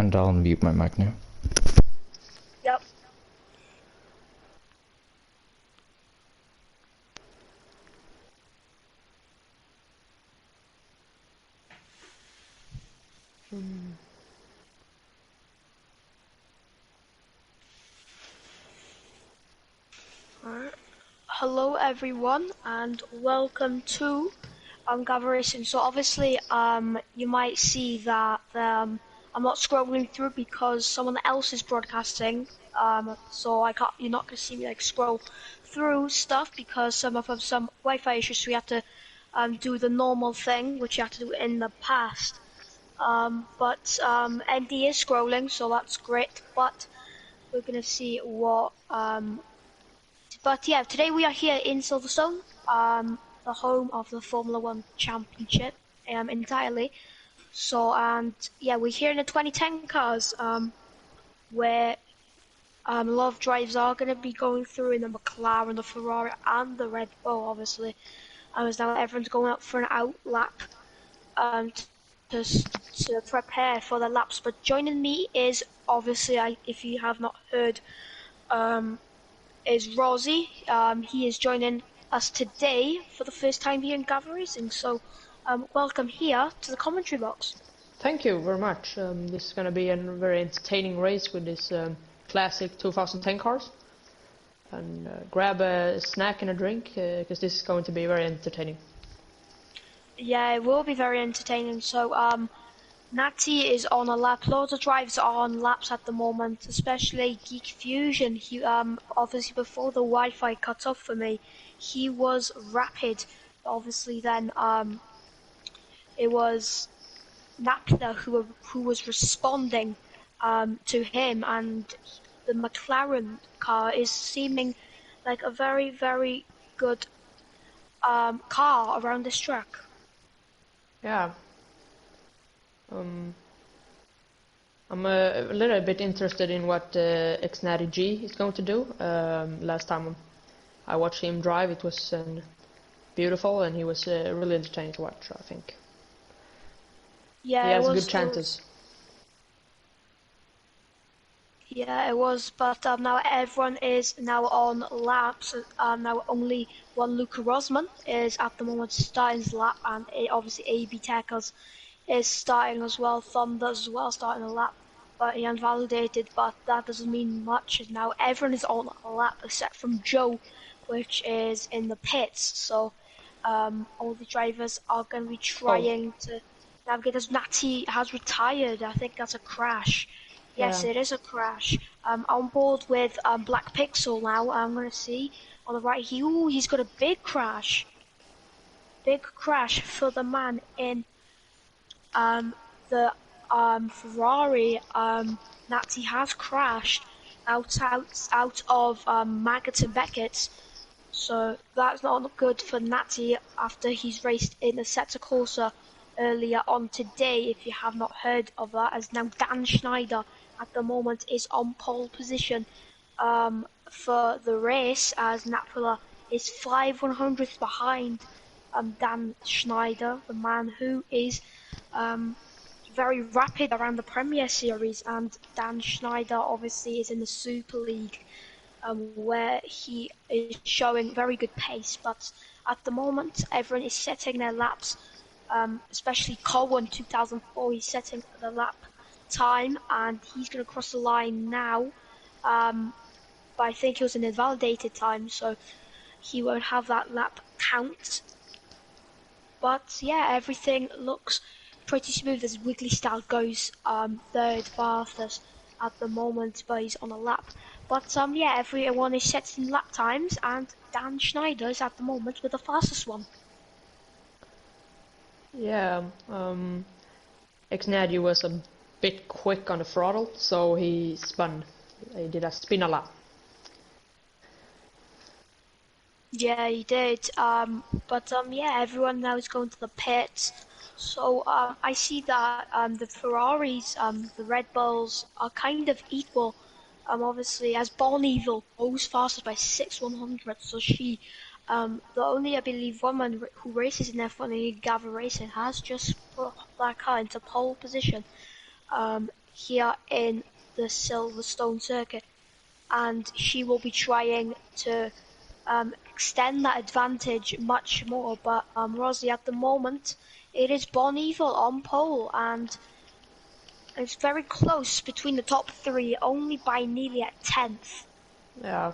and I'll mute my mic now. Yep. Alright. Hello everyone and welcome to Gavra. So obviously you might see that I'm not scrolling through because someone else is broadcasting. So you're not gonna see me like scroll through stuff because some Wi-Fi issues, so we have to do the normal thing which you have to do in the past. But ND is scrolling, so that's great. But we're gonna see what But yeah, today we are here in Silverstone, the home of the Formula One Championship, entirely. So, and yeah, we're here in the 2010 cars, where a lot of drives are going to be going through in the McLaren, the Ferrari, and the Red Bull, obviously. As now everyone's going out for an out lap, to prepare for the laps. But joining me is obviously, if you have not heard, is Rosie. He is joining us today for the first time here in Gavra Racing. So, welcome here to the commentary box. Thank you very much. This is going to be a very entertaining race with this classic 2010 cars. And grab a snack and a drink because this is going to be very entertaining. Yeah, it will be very entertaining. So, Natty is on a lap. Loads of drives are on laps at the moment, especially Geek Fusion. He obviously before the Wi-Fi cut off for me, he was rapid. Obviously, then it was Napler who was responding to him, and the McLaren car is seeming like a very, very good car around this track. Yeah. I'm a little bit interested in what Xnatty G is going to do. Last time I watched him drive, it was beautiful, and he was really entertaining to watch, I think. Yeah, he has good chances. Yeah, it was, but now everyone is now on laps. Now only one Luca Rosman is at the moment starting his lap, and obviously AB Techers is starting as well. Thunder as well starting a lap, but he unvalidated. But that doesn't mean much. Now everyone is on a lap except from Joe, which is in the pits. So all the drivers are going to be trying to navigate. As Natty has retired, I think that's a crash. Yes, Yeah. it is a crash. On board with Black Pixel now. I'm going to see on the right. He's got a big crash. Big crash for the man in the Ferrari. Natty has crashed out of Maggott and Beckett. So that's not good for Natty after he's raced in the Setta Corsa earlier on today. If you have not heard of that, as now Dan Schneider at the moment is on pole position for the race, as Napula is 5/100th behind Dan Schneider, the man who is very rapid around the Premier Series, and Dan Schneider obviously is in the Super League, where he is showing very good pace. But at the moment, everyone is setting their laps, especially Colwyn 2004. He's setting the lap time, and he's going to cross the line now. But I think it was an invalidated time, so he won't have that lap count. But yeah, everything looks pretty smooth as Wiggly Style goes third fastest at the moment, but he's on a lap. But yeah, everyone is setting lap times, and Dan Schneider is at the moment with the fastest one. Yeah, Xnatty was a bit quick on the throttle, so he spun. He did a spin a lap. Yeah, he did. But yeah, everyone now is going to the pits. So I see that the Ferraris, the Red Bulls are kind of equal. Obviously, as Bonneville goes fastest by 6/100, so she, the only I believe woman who races in F1 in Gavra Racing has just put that car into pole position. here in the Silverstone circuit, and she will be trying to extend that advantage much more. But Rosie, at the moment, it is Bon Evil on pole, and it's very close between the top three, only by nearly a tenth. Yeah.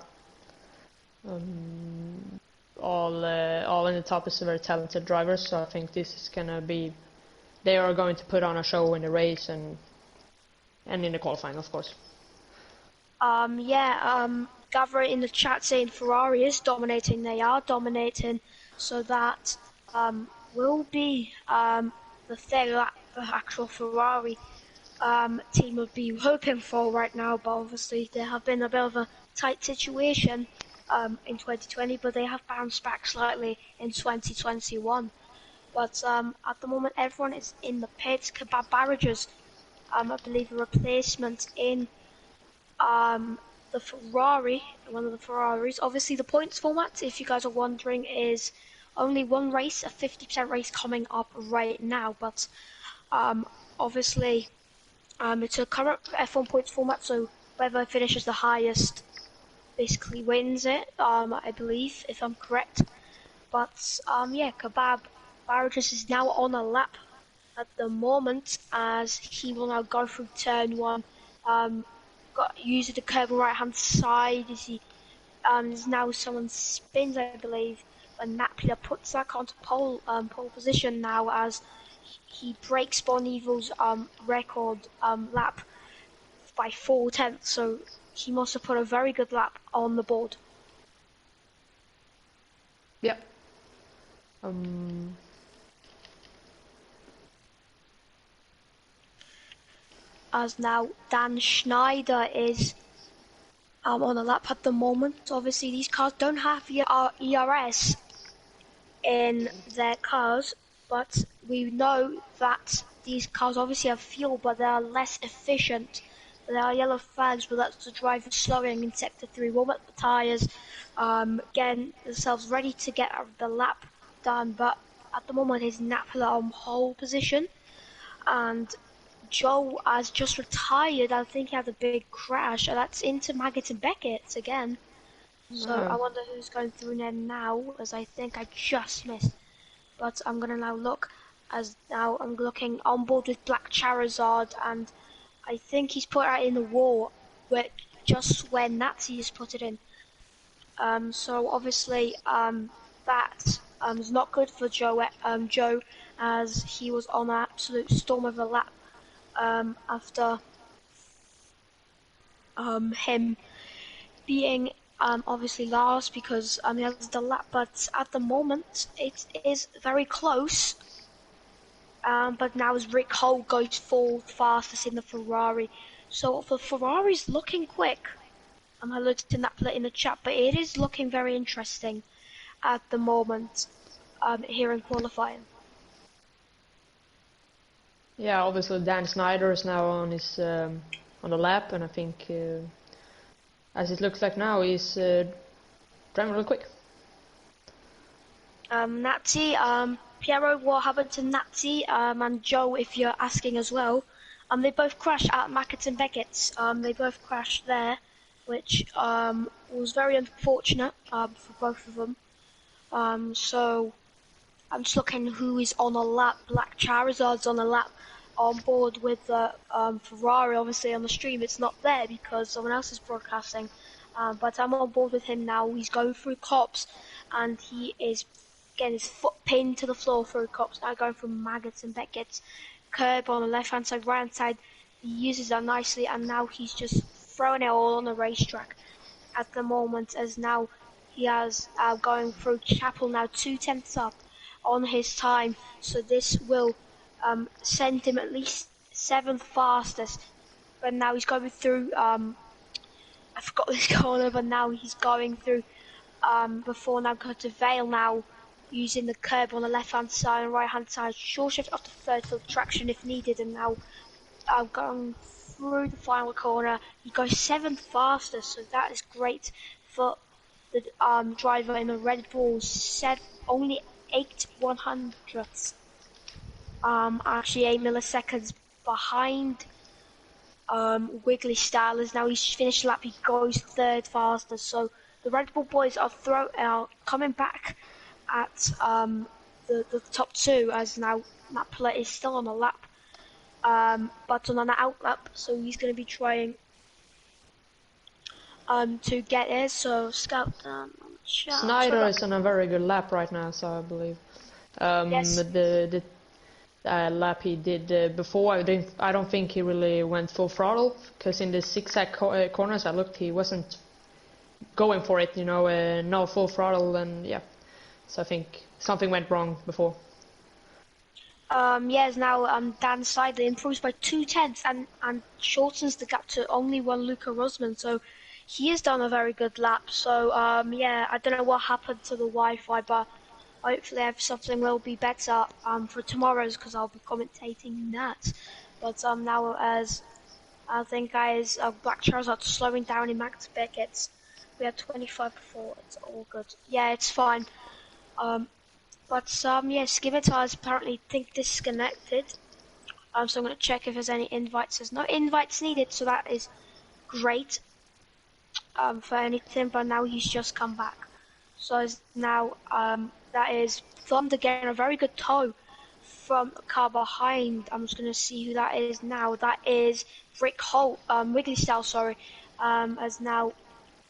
All in the top is very talented drivers, so I think this is gonna be. They are going to put on a show in the race and in the qualifying, of course. Gavra in the chat saying Ferrari is dominating. They are dominating, so that will be the thing that the actual Ferrari team would be hoping for right now. But obviously, there have been a bit of a tight situation in 2020, but they have bounced back slightly in 2021. But at the moment, everyone is in the pits. Kebab Barrages, I believe, a replacement in the Ferrari, one of the Ferraris. Obviously, the points format, if you guys are wondering, is only one race, a 50% race coming up right now. But obviously, it's a current F1 points format, so whoever finishes the highest basically wins it, I believe, if I'm correct. But yeah, Kebab Barrages is now on a lap at the moment, as he will now go through turn one. Using the curve on right hand side as he is now someone spins, I believe, and Naplia puts that onto pole position now, as he breaks Bon Evil's record lap by 4/10, so he must have put a very good lap on the board. Yep. As now Dan Schneider is on a lap at the moment. Obviously, these cars don't have ERS in their cars, but we know that these cars obviously have fuel, but they are less efficient. There are yellow flags, but that's the driver slowing in sector 3. Warm up the tyres, getting themselves ready to get the lap done. But at the moment, he's Napoli on pole position, and Joe has just retired. I think he had a big crash, and that's into Maggot and Beckett again. So I wonder who's going through there now, as I think I just missed. But I'm going to now look, as now I'm looking on board with Black Charizard, and I think he's put it in the wall, just where Nazi has put it in. So obviously that is not good for Joe, as he was on an absolute storm of a lap after him being obviously last, because he has the lap, but at the moment it is very close. But now as Rick Holt goes fourth fastest in the Ferrari, so the Ferrari's looking quick. I looked in that in the chat, but it is looking very interesting at the moment here in qualifying. Yeah, obviously Dan Snyder is now on his on the lap, and I think as it looks like now he's driving real quick. Nazi, Piero, what happened to Nazi and Joe, if you're asking as well? They both crashed at Mackett and Beckett's. They both crashed there, which was very unfortunate for both of them. So I'm just looking who is on a lap. Black Charizard's on a lap on board with the Ferrari. Obviously on the stream it's not there because someone else is broadcasting. But I'm on board with him now. He's going through cops, and he is getting his foot pinned to the floor through cops. Now going from Maggots and Beckett's curb on the left hand side, right hand side. He uses that nicely, and now he's just throwing it all on the racetrack at the moment, as now he has going through Chapel now 2/10 up on his time. So this will send him at least 7th fastest. But now he's going through I forgot this corner, but now he's going through before now go to Vale now, using the curb on the left hand side and right hand side, short shift up to third for traction if needed, and now going through the final corner. He goes 7th fastest, so that is great for the driver in the Red Bull. Only 8/100ths, actually 8 milliseconds behind Wiggly style is now he's finished the lap. He goes third fastest. So the Red Bull boys are coming back at the top two as now Matt Palet is still on a lap, but on an out lap. So he's going to be trying to get it. So Scout Snyder is on a very good lap right now, so I believe. Yes. The lap he did before, I don't think he really went full throttle, because in the zigzag corners I looked, he wasn't going for it, you know, no full throttle, and yeah. So I think something went wrong before. Yes, now Dan Seidler improves by 2/10 and shortens the gap to only one Luca Rosman. So he has done a very good lap. So yeah, I don't know what happened to the Wi-Fi, but hopefully something will be better for tomorrow's because I'll be commentating that. But now as I think guys, Black Charizard slowing down in Max Beckett's. We had 25 before. It's all good. Yeah, it's fine. But yes, Skimitar is apparently disconnected. So I'm going to check if there's any invites. There's no invites needed, so that is great for anything. But now he's just come back. So it's now that is Thunder getting a very good toe from a car behind. I'm just going to see who that is now. That is Rick Holt, Wrigley Style, sorry. As now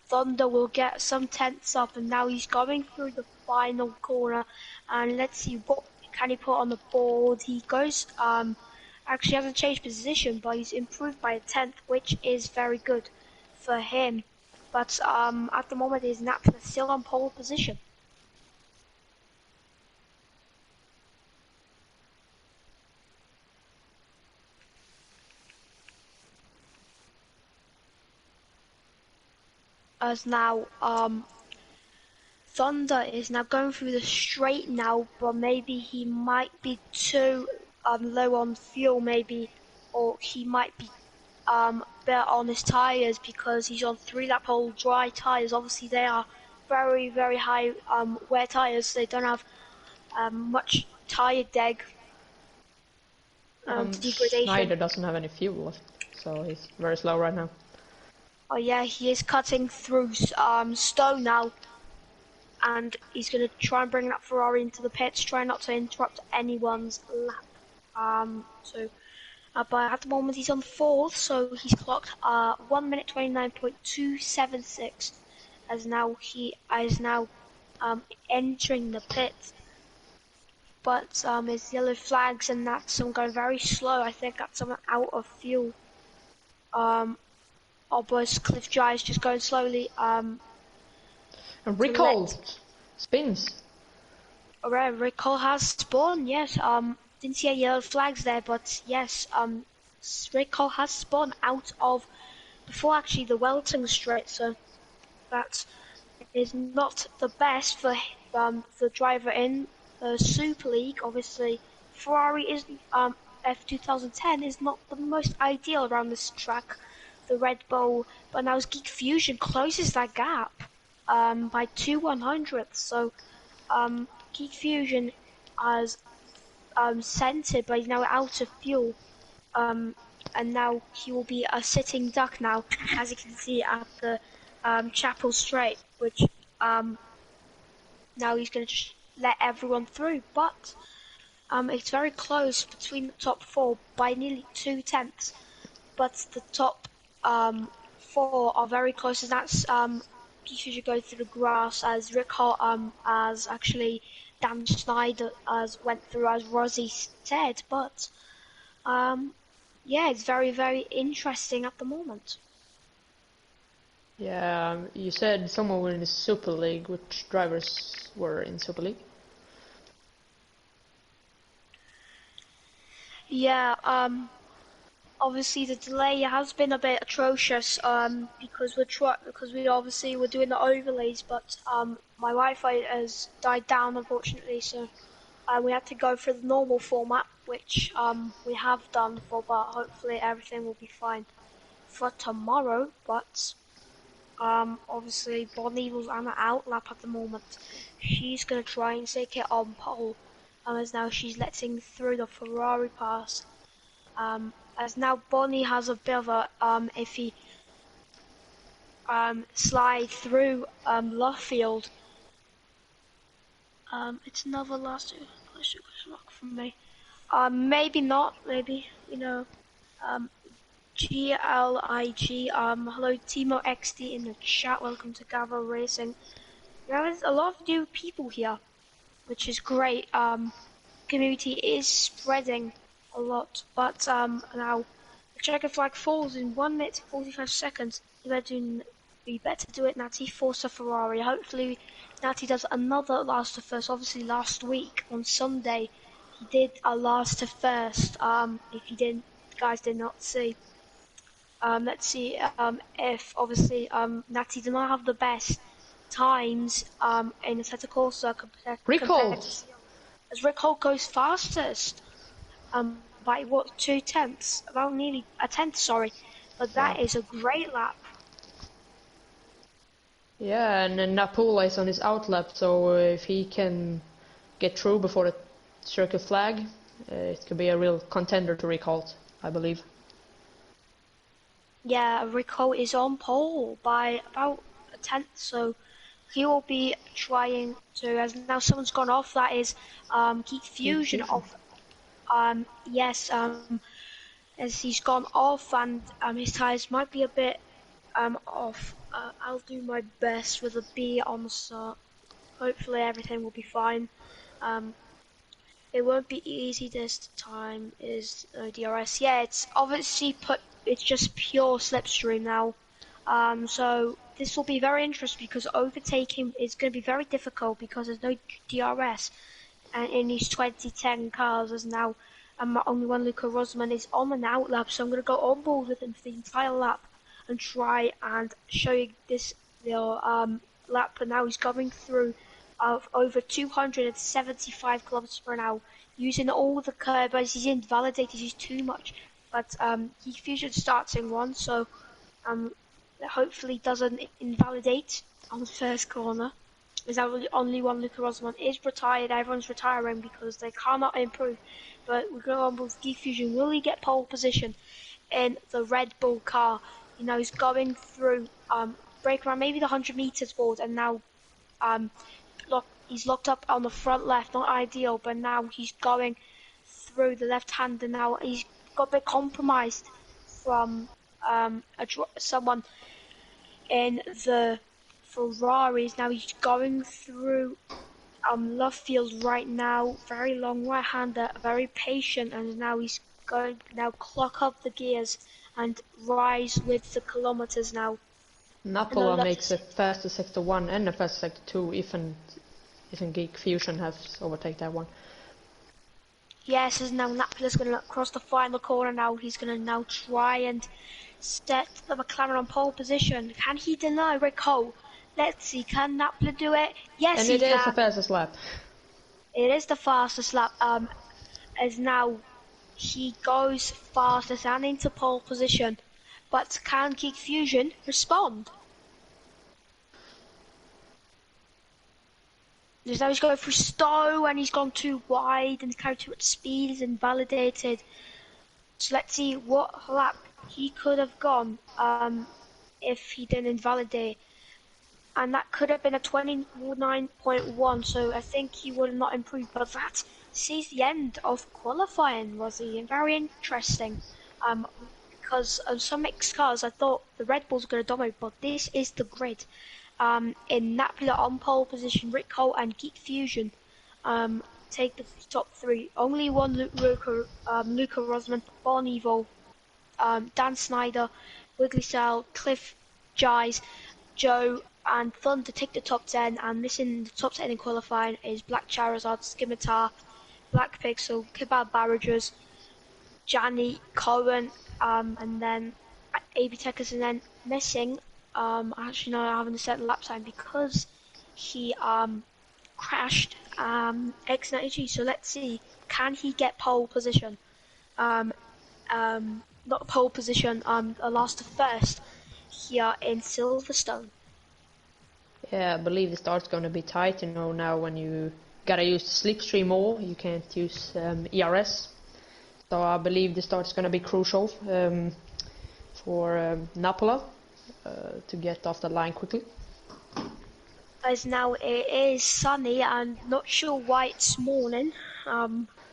Thunder will get some tenths up, and now he's going through the final corner. And let's see what can he put on the board. He goes actually hasn't changed position, but he's improved by a tenth, which is very good for him. But at the moment, he's still on pole position. As now Thunder is now going through the straight now, but maybe he might be too low on fuel, maybe, or he might be better on his tires because he's on 3-lap old dry tires. Obviously, they are very, very high wear tires. So they don't have much tire deg degradation. Schneider doesn't have any fuel left, so he's very slow right now. Oh yeah, he is cutting through Stone now, and he's going to try and bring that Ferrari into the pits, try not to interrupt anyone's lap. But at the moment he's on fourth, so he's clocked 1 minute 29.276, as now he is now entering the pits. But his yellow flags and that's going very slow. I think that's someone out of fuel. Boys, Cliff Dry is just going slowly. And Recall spins. Alright, Recall has spawned, yes. Didn't see any yellow flags there, but yes, Recall has spawned out of before actually the Welton Straight, so that is not the best for the driver in the Super League. Obviously, Ferrari is F2010 is not the most ideal around this track, the Red Bull, but now Geek Fusion closes that gap by 2/100ths. So Geek Fusion has centered, but he's now out of fuel. And now he will be a sitting duck now, as you can see at the Chapel Straight, which now he's going to just let everyone through. But it's very close between the top four by nearly 2/10ths. But the top four are very close, and that's you should go through the grass as Rick Hart, as actually Dan Schneider as went through, as Rosie said. But yeah, it's very, very interesting at the moment. Yeah, you said someone were in the Super League. Which drivers were in Super League? Yeah, obviously the delay has been a bit atrocious because we obviously were doing the overlays, but my Wi-Fi has died down unfortunately, so we had to go for the normal format, which we have done for, but hopefully everything will be fine for tomorrow. But obviously Bonnie was on an outlap at the moment. She's gonna try and take it on pole, as now she's letting through the Ferrari pass. as now Bonnie has a bit of a if he slide through Luffield. It's another last rock from me. Maybe not. Maybe Um, GLIG. Hello Timo XD in the chat. Welcome to Gavra Racing. There's a lot of new people here, which is great. Community is spreading a lot, but now the checker flag falls in 1 minute 45 seconds. We better do it, Natty. Forza Ferrari. Hopefully, Natty does another last to first. Obviously, last week on Sunday, he did a last to first. If you didn't, guys did not see. Let's see if obviously Natty did not have the best times in the Assetto Corsa compared to as Rick Holt goes fastest by what 2/10, about nearly a tenth, sorry, but that is a great lap. Yeah, and then Napula is on his outlap, so if he can get through before the circuit flag, it could be a real contender to Rick Holt, I believe. Yeah, Rick Holt is on pole by about a tenth, so he will be trying to, as now someone's gone off, that is Keith Fusion off. Yes, as he's gone off and his tyres might be a bit off. I'll do my best with a B on the start. Hopefully everything will be fine. It won't be easy this time, is DRS. Yeah, it's obviously it's just pure slipstream now. So this will be very interesting because overtaking is going to be very difficult because there's no DRS. And in these 2010 cars, there's now only one Luca Rosman is on an out lap, so I'm going to go on board with him for the entire lap and try and show you this lap. And now he's going through over 275 kilometers per hour, using all the curb. As he's invalidated, he's too much. But Heat Fusion starts in one, so hopefully doesn't invalidate on the first corner. Is that only one Luca Rosman is retired. Everyone's retiring because they cannot improve. But we go on with Geek Fusion. Will he get pole position in the Red Bull car? You know, he's going through break around maybe the 100 meters board, and now he's locked up on the front left. Not ideal, but now he's going through the left hand, and now he's got a bit compromised from someone in the Ferraris. Now he's going through Luffield right now, very long right-hander, very patient, and now he's going now clock up the gears and rise with the kilometers now. Napoli makes a faster sector 1 and a faster sector 2, even Geek Fusion has overtaken that one. Yes, as now Napola's going to cross the final corner now. He's going to now try and set the McLaren on pole position. Can he deny Rick Holt? Let's see, can Napola do it? Yes, and he can. And it is the fastest lap. It is the fastest lap. As now he goes fastest and into pole position. But can Geek Fusion respond? Just now he's going through Stowe and he's gone too wide and he's carried too much speed, he's invalidated. So let's see what lap he could have gone if he didn't invalidate. And that could have been a 29.1, so I think he would have not improved. But that sees the end of qualifying, Rosie, and very interesting. Because of some mixed cars, I thought the Red Bulls were going to dominate, but this is the grid. In Napoli on pole position, Rick Holt and Geek Fusion take the top three. Only one Luca Rosman, Bon Evo, Dan Snyder, Wiggly Cell, Cliff Gies, Joe, and Thunder take the top 10, and this in the top 10 in qualifying is Black Charizard, Scimitar, Black Pixel, Kebab Barrages, Janny, Cohen, and then AB Techers, and then missing, actually no, I haven't set the lap time because he crashed X90G, so let's see, can he get pole position? Not pole position, last to first here in Silverstone. Yeah, I believe the start's going to be tight, you know, now when you gotta use the slipstream more, you can't use ERS. So I believe the start is going to be crucial for Napola to get off the line quickly. As now it is sunny, I'm not sure why it's morning.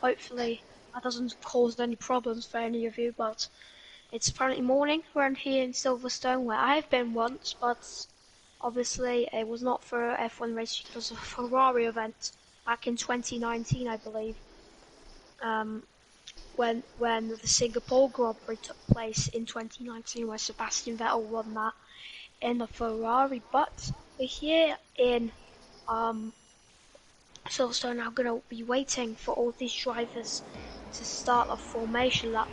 Hopefully that doesn't cause any problems for any of you, but it's apparently morning around here in Silverstone, where I have been once, but obviously it was not for a F1 race, it was a Ferrari event back in 2019, I believe. When the Singapore Grand Prix took place in 2019, where Sebastian Vettel won that in the Ferrari. But we're here in Silverstone now, going to be waiting for all these drivers to start a formation lap.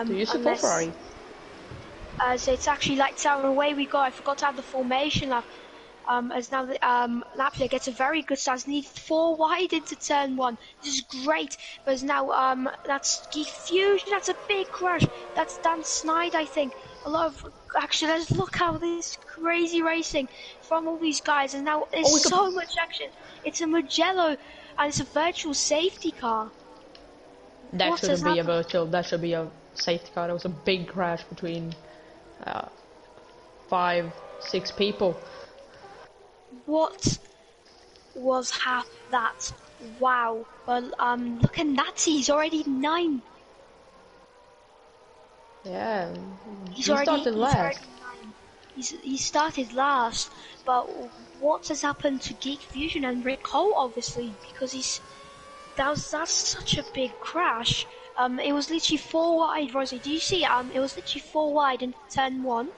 Do you support Ferrari? So it's actually like down away we go. I forgot to have the formation lap. As now Napoli gets a very good start. Needs 4 wide into turn 1. This is great. But as now that's Fusion. That's a big crash. That's Dan Snyder, I think. A lot of action. Let's look how this crazy racing from all these guys. And now there's so much action. It's a Mugello and it's a virtual safety car. That shouldn't be a virtual. That should be a safety car. There was a big crash between 5, 6 people. What was that? Wow. Well, look at Natty, he's already 9. Yeah, he started last. He started last, but what has happened to Geek Fusion and Rick Holt, obviously, because that's such a big crash. It was literally 4 wide, Rosie. Do you see? It was literally 4 wide in turn 1,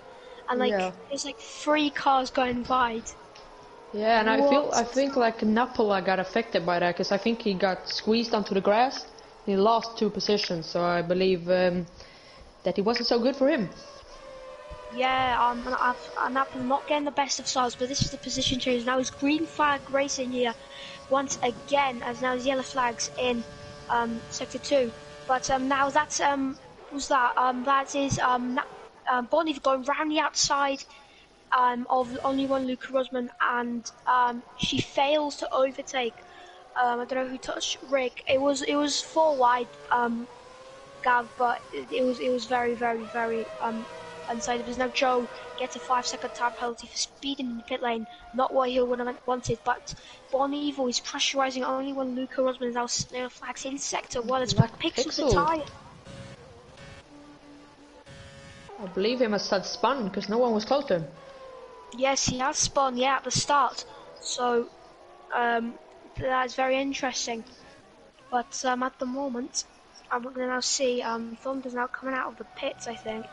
and there's like 3 cars going wide. Yeah, and I think like Napola got affected by that, because I think he got squeezed onto the grass. He lost 2 positions, so I believe that it wasn't so good for him. Yeah, Napola not getting the best of sides, but this is the position change. Now it's green flag racing here once again, as now it's yellow flags in sector 2. But now that's that is Bonnie going round the outside of only one Luca Rosman, and she fails to overtake. I don't know who touched Rick. It was 4 wide, Gav, but it was very unsafe. Because now Joe gets a 5-second time penalty for speeding in the pit lane. Not what he would have wanted, but Bon Evil is pressurising only when Luca Rosman is now snail flags in sector 1 as Black Pixel's a tyre. I believe he must have spun because no one was close to him. Yes, he has spun, at the start. So, that is very interesting. But at the moment, I'm going to now see Thunder's now coming out of the pits, I think.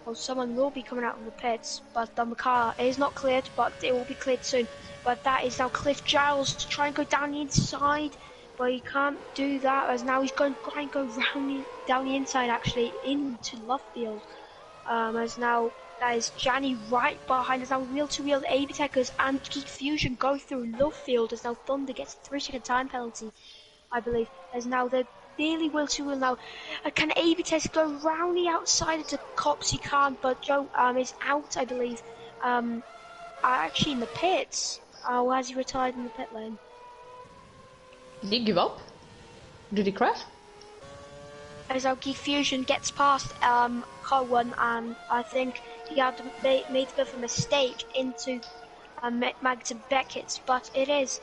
Or someone will be coming out of the pits, but the car is not cleared, but it will be cleared soon. But that is now Cliff Giles to try and go down the inside, but he can't do that, as now he's going to try and go down the inside, actually, into Lovefield. As now that is Janny right behind us, now wheel-to-wheel AB Techers and Geek Fusion go through Lovefield, as now Thunder gets a 3-second time penalty, I believe, as now they're nearly wheel-to-wheel now. Can AB Tech go round the outside of the cops? He can't, but Joe is out, I believe, actually in the pits. Or has he retired in the pit lane? Did he give up? Did he crash? As our Geek Fusion gets past Cowan, and I think he had made a bit of a mistake into Magda Beckett, but it is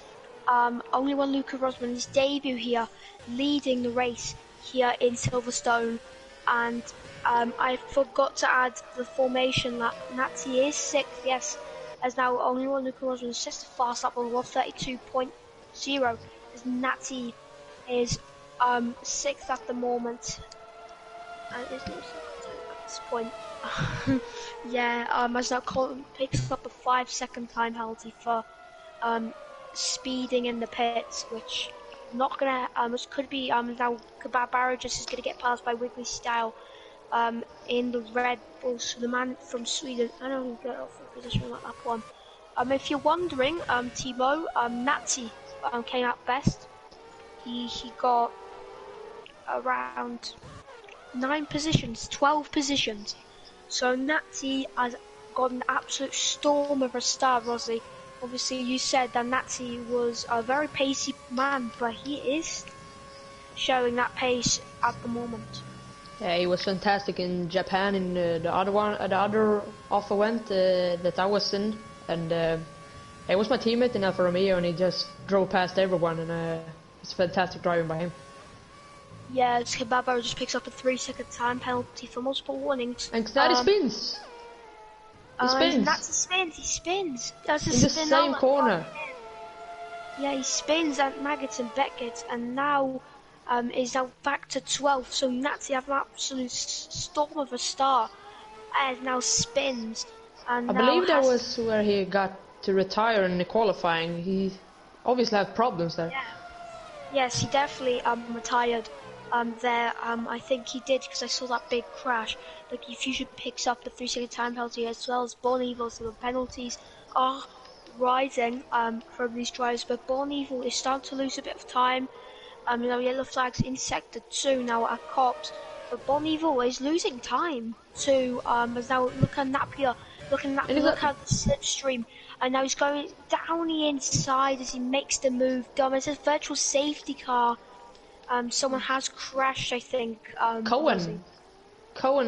only one Luca Rosman, his debut here, leading the race here in Silverstone. And I forgot to add the formation lap. Natty is 6th, yes, as now only one Luca Rosman is just a fast lap on 132.0, as Natty is 6th at the moment, and there's no second at this point. As now Colton picks up a 5-second time penalty for speeding in the pits, which not gonna which could be now Barrow just is gonna get passed by Wiggly Style in the Red Bull. So the man from Sweden, I don't know who got off the position on that one. If you're wondering, Timo, Natty came out best. He got around 9 positions, 12 positions. So Natty has got an absolute storm of a start, Rosie. Obviously, you said that Natty was a very pacey man, but he is showing that pace at the moment. Yeah, he was fantastic in Japan. In the other Alpha event that I was in, and he was my teammate in Alfa Romeo, and he just drove past everyone, and it's fantastic driving by him. Yeah, Gavra just picks up a 3-second time penalty for multiple warnings. And Gnarly spins. He spins. He spins. That's a in the same corner. Yeah, he spins at Maggots and Beckett, and now is now back to 12th. So Nazi have an absolute storm of a start, and now spins. And I believe that was where he got to retire in the qualifying. He obviously had problems there. Yeah. Yes, he definitely retired there. I think he did, because I saw that big crash. Like, Fusion picks up the 3-second time penalty, as well as Born Evil, so the penalties are rising from these drivers. But Born Evil is starting to lose a bit of time. Yellow flags in sector 2 now at Cops. But Born Evil is losing time to as now look at Napier, look at the slipstream, and now he's going down the inside as he makes the move. It's a virtual safety car. Someone has crashed, I think. Cohen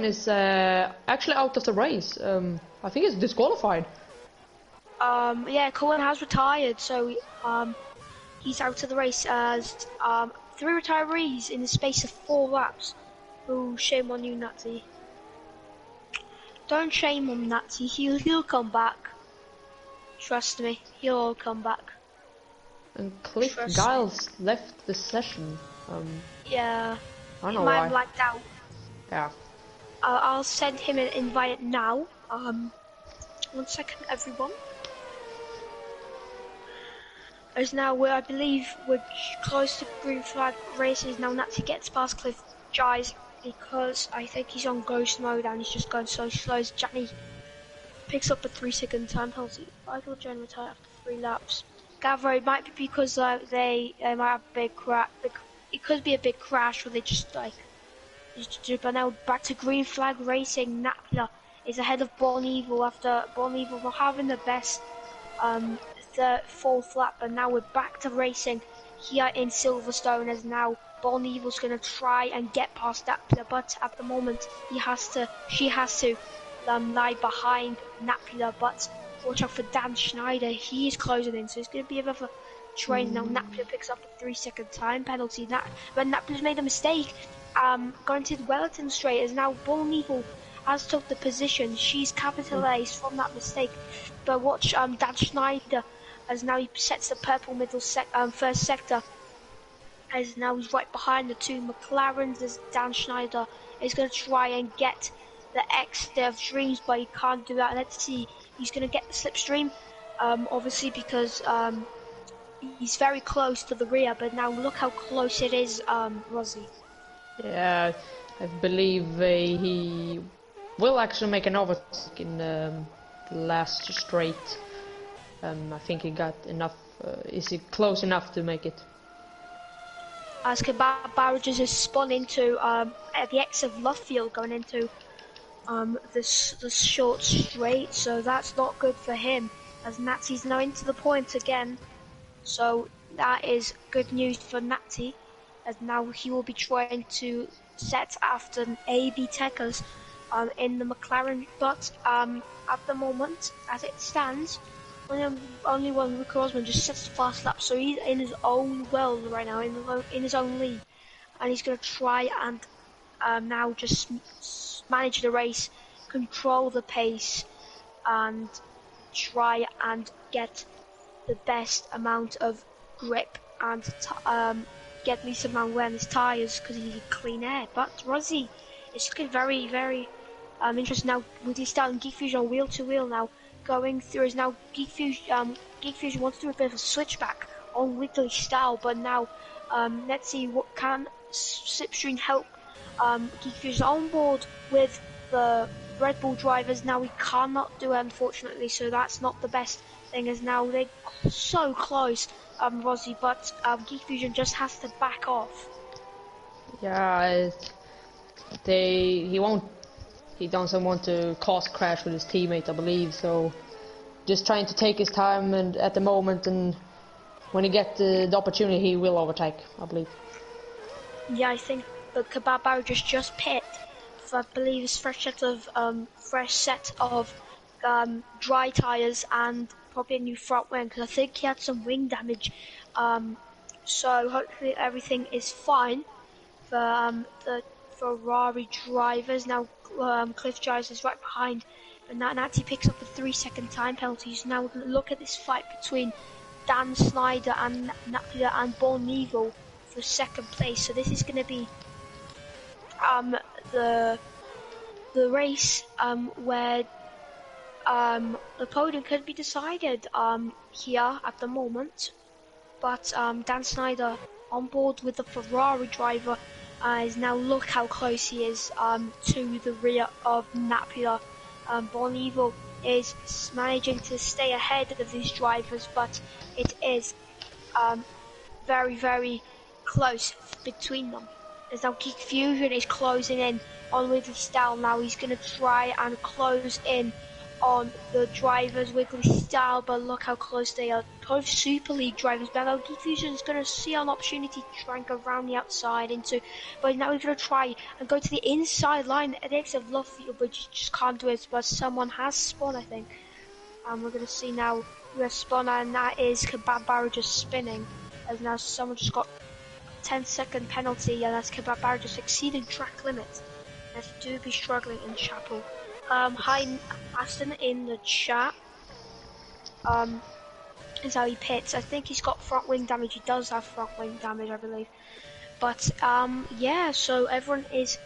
is actually out of the race. I think he's disqualified. Yeah, Cohen has retired, so he's out of the race as 3 retirees in the space of 4 laps. Oh, shame on you, Nazi. Don't shame on Nazi. He'll come back. Trust me, he'll come back. And Cliff Giles left the session. Yeah. I don't know why. Might have blacked out. Yeah. I'll send him an invite now. 1 second, everyone. As now, I believe we're close to green flag races now. Nazi gets past Cliff Giles because I think he's on ghost mode and he's just going so slow. As Johnny picks up a 3-second time penalty. I thought Jen retired after 3 laps. Gavra, it might be because they might have a big crash. It could be a big crash, or they just But now back to green flag racing. Napla is ahead of Born Evil after Born Evil were having the best 4th lap, and now we're back to racing here in Silverstone. As now Born Evil's going to try and get past Napla, but at the moment she has to lie behind Napla. But watch out for Dan Schneider, he is closing in, so it's going to be a bit of a train. Now Napla picks up a 3-second time penalty. But Napla's made a mistake going to the Wellington straight, as now Born Evil has took the position. She's capitalized from that mistake. But watch Dan Schneider, as now he sets the purple middle first sector, as now he's right behind the 2 McLarens, as Dan Schneider is going to try and get the extra of Dreams, but he can't do that. Let's see, he's going to get the slipstream, obviously, because he's very close to the rear. But now look how close it is, Rosie. Yeah, I believe he will actually make an overtake in the last straight. I think he got enough. Is he close enough to make it? As Barrages is spun into at the exit of Luffield, going into this short straight, so that's not good for him, as Nazi's now into the point again. So that is good news for Nazi, as now he will be trying to set after AB Techers in the McLaren. But at the moment, as it stands, only one Rick Osman just sets the fast lap, so he's in his own world right now, in his own league, and he's going to try and now just manage the race, control the pace, and try and get the best amount of grip and get least amount of wear on his tyres, because he needs clean air. But Rosie, it's looking very, very interesting now with his style, and Geek Fusion on wheel to wheel now going through. Is now Geek Fusion wants to do a bit of a switchback on Wiggly style, but now let's see what can Slipstream help Geek Fusion on board with the Red Bull drivers. Now we cannot do it, unfortunately, so that's not the best thing, as now they're so close, Rosie, but Geek Fusion just has to back off. Yeah, he doesn't want to cause crash with his teammate, I believe, so just trying to take his time, and at the moment, and when he gets the opportunity, he will overtake, I believe. Yeah, I think the kebab barrage just pit for I believe his fresh set of dry tires and probably a new front wing because I think he had some wing damage. So hopefully everything is fine for the Ferrari drivers. Now Cliff Giles is right behind, but Natty picks up a 3-second time penalty. So now look at this fight between Dan Snyder and Napier and Bon Eagle for second place. So this is going to be the race where the podium could be decided here at the moment. But Dan Snyder on board with the Ferrari driver is now look how close he is to the rear of Napier. Bon Evil is managing to stay ahead of these drivers, but it is very, very close between them. As now Geek Fusion is closing in on Wiggly Style. Now he's going to try and close in on the drivers, Wiggly Style, but look how close they are. Both Super League drivers, but now Geek Fusion is going to see an opportunity to try and go around the outside but now he's going to try and go to the inside line at the exit of Lovefield, but he just can't do it, but someone has spun, I think. We're going to see now who has spun, and that is Kebab Barrow just spinning, as now someone just got 10-second penalty, and that's Kebab Barrow just exceeding track limit. As do be struggling in Chapel. Hi Aston in the chat. Is how he pits. I think he's got front wing damage. He does have front wing damage, I believe. But yeah, so everyone is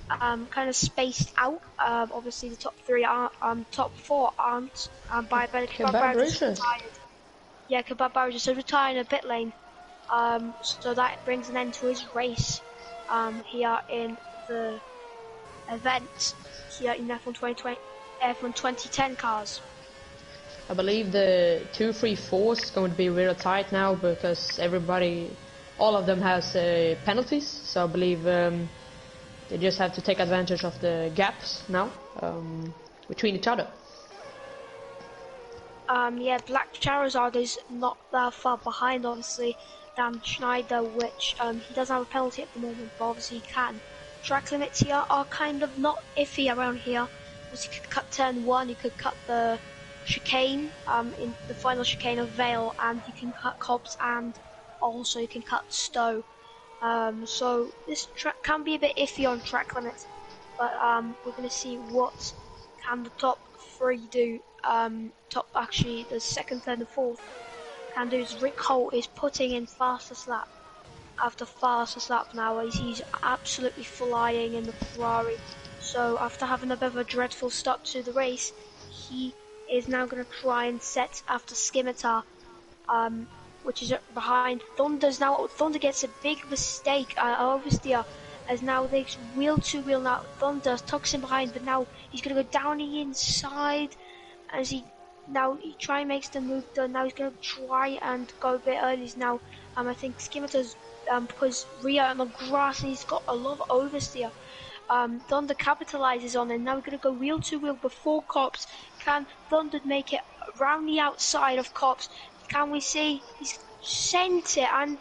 kind of spaced out. Obviously the top three are top four aren't. By Kebab Barrow just retired. Yeah, Kebab Barrow just retired in a pit lane. So that brings an end to his race here in the event here in F1 2010 cars. I believe the 2-3-4 is going to be real tight now because all of them has penalties. So I believe they just have to take advantage of the gaps now between each other. Yeah, Black Charizard is not that far behind, obviously, than Schneider, which he doesn't have a penalty at the moment, but obviously he can. Track limits here are kind of not iffy around here. Because you could cut turn 1, you could cut the chicane, in the final chicane of Vale, and you can cut Cobbs, and also you can cut Stowe. So this track can be a bit iffy on track limits, but we're going to see what can the top 3 do. Actually the second, third and fourth can do is Rick Holt is putting in fastest lap after fastest lap now. He's absolutely flying in the Ferrari. So after having a bit of a dreadful start to the race, he is now going to try and set after Scimitar, which is behind Thunder's. Now Thunder gets a big mistake oversteer, as now they wheel to wheel. Now Thunder tucks him behind, but now he's going to go down the inside as he try and makes the move done. Now he's going to try and go a bit early. Now I think Scimitar's because Ria on the grass, and he's got a lot of oversteer. Thunder capitalizes on it. Now we're going to go wheel to wheel before Cops. Can Thunder make it around the outside of Cops? Can we see he's sent it, and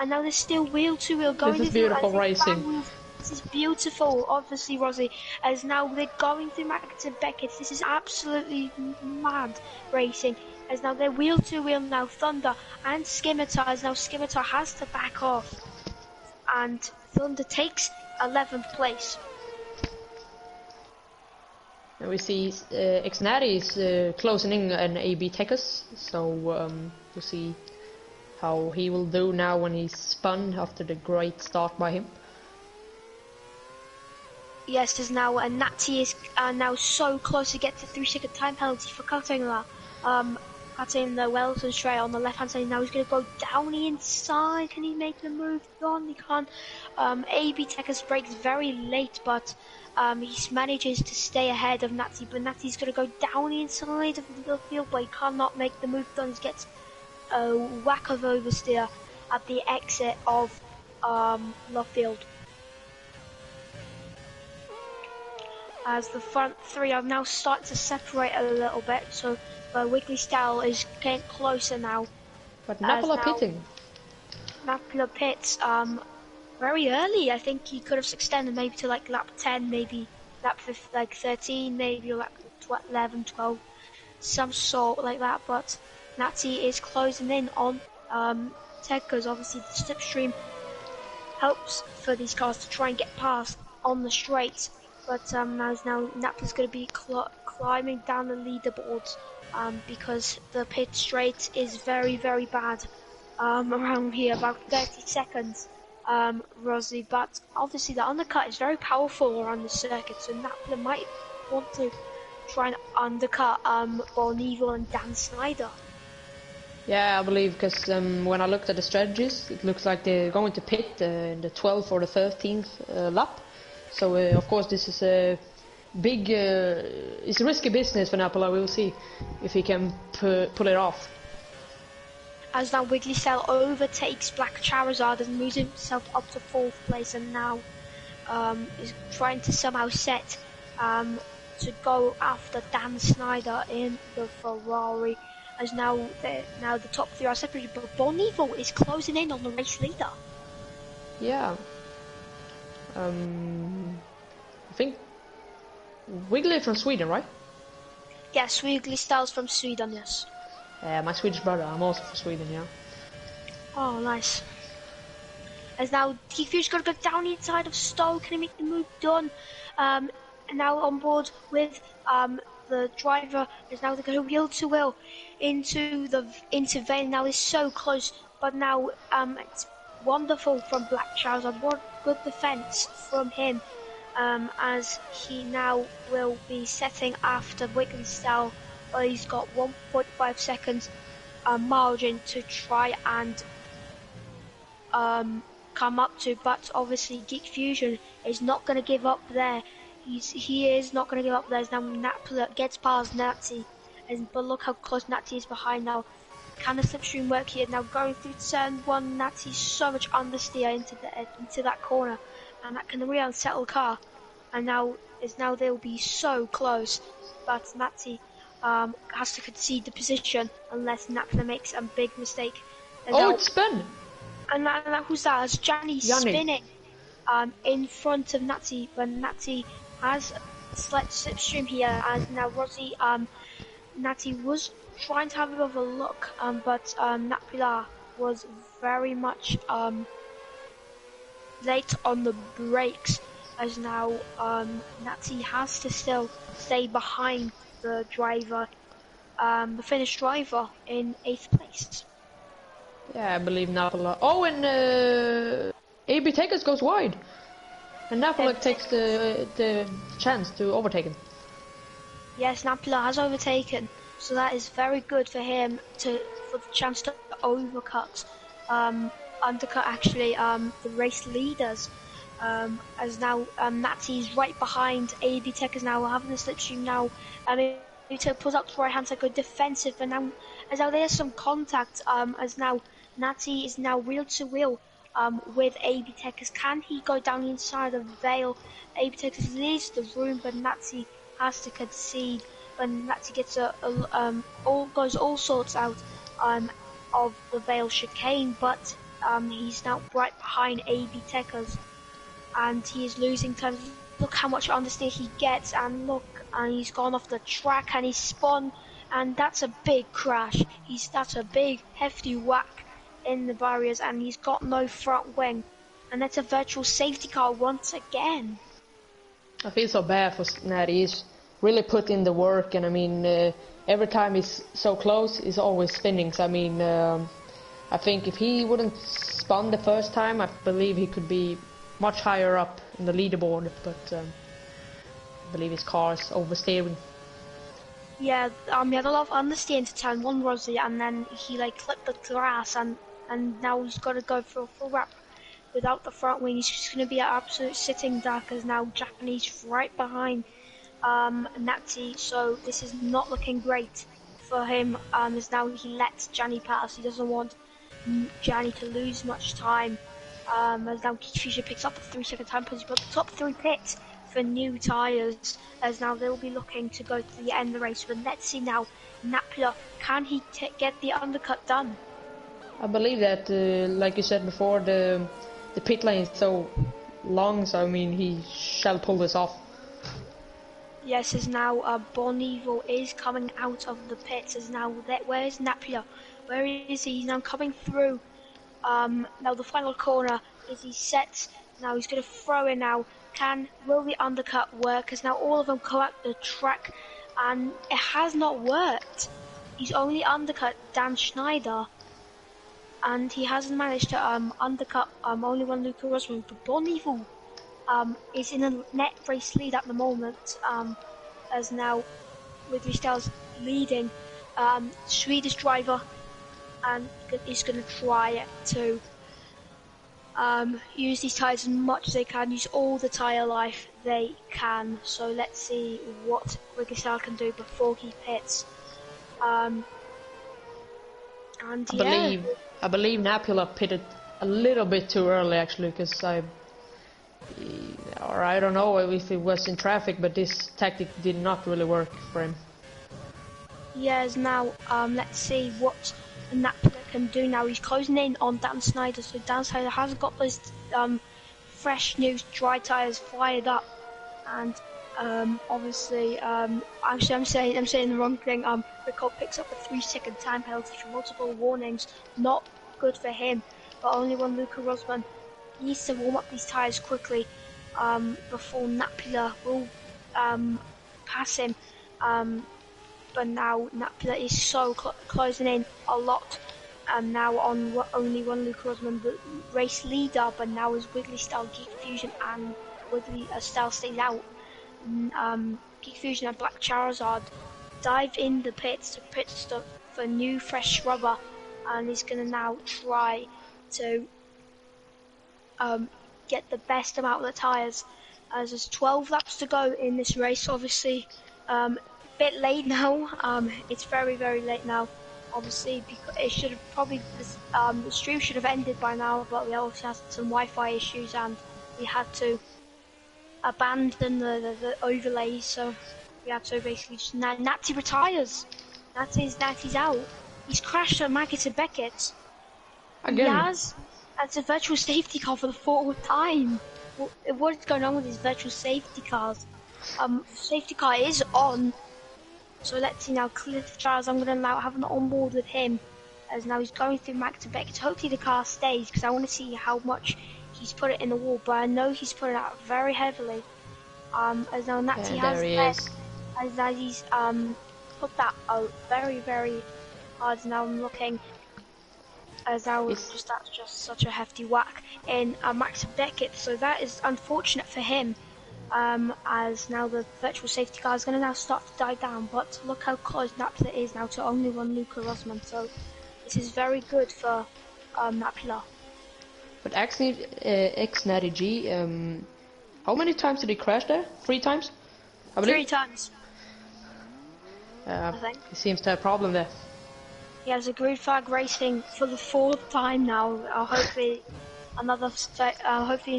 now there's still wheel to wheel going. This is beautiful racing. This is beautiful, obviously, Rosie, as now they're going through Max and Beckett. This is absolutely mad racing, as now they're wheel to wheel now. Thunder and Scimitar, as now Scimitar has to back off, and Thunder takes 11th place. And we see Xnari is closing in an AB Tekkas, so we'll see how he will do now when he's spun after the great start by him. Yes, there's now a Natty is now so close to get to 3-second time penalty for cutting that. Cutting the Wellington straight on the left hand side. Now he's going to go down the inside. Can he make the move on? He can't. AB Tekkas breaks very late, but he manages to stay ahead of Natty. But Natty's going to go down the inside of the field, but he cannot make the move done. He gets a whack of oversteer at the exit of Lovefield. As the front 3 are now starting to separate a little bit, so Wiggly Style is getting closer now. But Napoli pitting. Napoli pits, very early. I think he could have extended maybe to like lap 10, maybe lap 13, maybe lap 11, 12, some sort like that. But Natty is closing in on Ted, because obviously the slipstream helps for these cars to try and get past on the straight. But now Napa's going to be climbing down the leaderboards because the pit straight is very, very bad around here, about 30 seconds, Rosie. But obviously the undercut is very powerful around the circuit, so Napa might want to try and undercut Evil and Dan Snyder. Yeah, I believe, because when I looked at the strategies, it looks like they're going to pit in the 12th or the 13th lap. So, of course, this is a big, it's a risky business for Napola. We'll see if he can pull it off. As now Wiggly Cell overtakes Black Charizard and moves himself up to 4th place, and now is trying to somehow set to go after Dan Snyder in the Ferrari. As now the top 3 are separated, but Evil is closing in on the race leader. Yeah. I think Wiggly from Sweden, right? Yes, Wiggly Styles from Sweden, yes. My Swedish brother, I'm also from Sweden, yeah. Oh, nice. As now Diffuse's got to go down the inside of Stowe. Can he make the move done? And now on board with the driver is now going to wheel to wheel into Vale. Now is so close, but now it's wonderful from Black Charizard. What good defense from him, as he now will be setting after Wiggly Style. He's got 1.5 seconds margin to try and come up to, but obviously Geek Fusion is not going to give up there. He is not going to give up there. As now Nat gets past Nazi, but look how close Nazi is behind now. Can the slipstream work here? Now going through turn 1, Nazi's so much understeer into that corner, and that can really unsettle the car. And now they'll be so close, but Nazi has to concede the position unless Napla makes a big mistake. And oh, now, it's spin! And now who's that? It's Johnny spinning in front of Nazi, when Nazi has slight slipstream here, and now Rosie, Natty was trying to have a bit of a look, but Napila was very much late on the brakes, as now Natty has to still stay behind the driver, the Finnish driver in 8th place. Yeah, I believe Napala. Oh, and AB Takers goes wide. And Napala takes the chance to overtake him. Yes, Napila has overtaken, so that is very good for him for the chance to undercut actually the race leaders. As now Natty's right behind AB Tech is now having the slipstream now. AB Tech pulls out to the right hand side, go defensive, and now as now there's some contact. As now Natty is now wheel to wheel with AB Tech. Can he go down the inside of Vale? AB Tech leaves the room, but Natty has to concede when Natty gets goes all sorts out of the Vale chicane, but he's now right behind AB Techers, and he is losing time. Look how much understeer he gets, and look, and he's gone off the track, and he's spun, and that's a big crash. That's a big hefty whack in the barriers, and he's got no front wing, and that's a virtual safety car once again. I feel so bad for Natty. He's really put in the work, and I mean every time he's so close he's always spinning. So I mean I think if he wouldn't spun the first time, I believe he could be much higher up in the leaderboard, but I believe his car is oversteering. Yeah, he had a lot of understeer into turn 1, Rosie, and then he clipped the grass, and now he's got to go for a full wrap without the front wing. He's just going to be an absolute sitting duck, as now Japanese right behind Natty, so this is not looking great for him, as now he lets Gianni pass. He doesn't want Gianni to lose much time, as now Fusion picks up a 3-second time penalty, but the top 3 pits for new tyres, as now they'll be looking to go to the end of the race. But let's see now, Napla, can he get the undercut done? I believe that, like you said before, the the pit lane is so long, so I mean he shall pull this off. Yes, as now Bon Evil is coming out of the pits. As now, where is Napier? Where is he? He's now coming through. Now the final corner is he set. Now he's going to throw in now. Will the undercut work? As now all of them come up the track, and it has not worked. He's only undercut Dan Schneider, and he hasn't managed to undercut only one Luca Rosman. But Bon Evil is in a net race lead at the moment, as now Ridley Styles leading. Swedish driver and is going to try to use these tyres as much as they can, use all the tyre life they can. So let's see what Ridley Styles can do before he pits. And I believe Napula pitted a little bit too early actually, because I don't know if it was in traffic, but this tactic did not really work for him. Yes, now let's see what Napula can do now. He's closing in on Dan Snyder, so Dan Snyder has got those fresh new dry tyres fired up, and obviously I'm saying the wrong thing. Rickard picks up a 3-second time penalty for multiple warnings. Not good for him, but only one Luca Rosman needs to warm up these tyres quickly before Napula will pass him. But now Napula is so closing in a lot. Now on only one Luca Rosman, the race leader, but now is Wiggly Style, Geek Fusion, and Wiggly Style stays out. Geek Fusion and Black Charizard dive in the pits to pit stop for new fresh rubber, and he's gonna now try to get the best amount of the tyres. As there's 12 laps to go in this race, obviously. Bit late now. It's very late now. Obviously, because it should have probably the stream should have ended by now, but we also had some Wi-Fi issues and we had to abandon the overlays. So we had to basically just Natty retires. Natty's out. He's crashed at Maggot and Beckett. Again. He has. That's a virtual safety car for the 4th time. What is going on with these virtual safety cars? Safety car is on. So let's see now, Cliff Charles, I'm going to now have an onboard with him, as now he's going through Max to Beckett. Hopefully the car stays, because I want to see how much he's put it in the wall, but I know he's put it out very heavily. As now Natty has left, as now he's put that out very hard. Now I'm looking, as now that's just such a hefty whack in Max Beckett, so that is unfortunate for him. As now the virtual safety car is going to now start to die down, but look how close Napula is now to only one Luca Rosman, so this is very good for Napula. But X-Natty G, how many times did he crash there? 3 times? I believe? 3 times. I think. He seems to have a problem there. He has a green flag racing for the 4th time now. Hopefully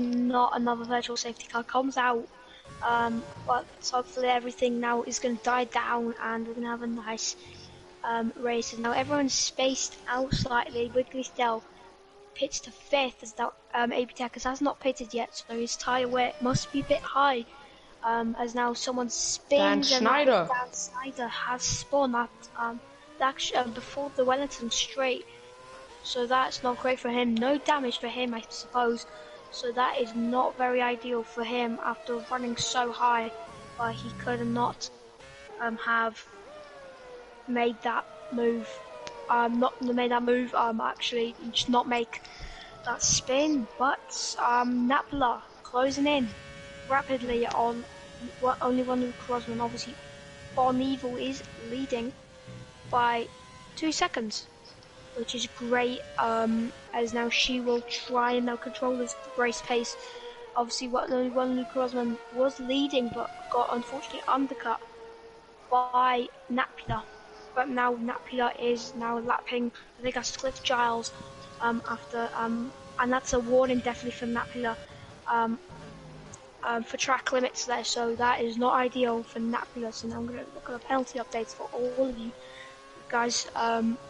not another virtual safety car comes out. But hopefully everything now is going to die down and we're going to have a nice race. And now everyone's spaced out slightly. Wiggly Stell pits to 5th as now AB Techers has not pitted yet, so his tyre weight must be a bit high. As now someone spins Dan Schneider. Dan Schneider has spun at before the Wellington straight. So that's not great for him. No damage for him, I suppose. So that is not very ideal for him after running so high. But he could not have made that move. Actually, just not make that spin. But Napula closing in rapidly on only one Luke Rosman. Obviously, Bon Evil is leading by 2 seconds. Which is great, as now she will try and now control this race pace. Obviously, only one Luke Rosman was leading, but got unfortunately undercut by Napula. But now Napula is now lapping, I think that's Cliff Giles, after, and that's a warning definitely for Napula, for track limits there, so that is not ideal for Napula. So now I'm going to look at the penalty updates for all of you. Guys,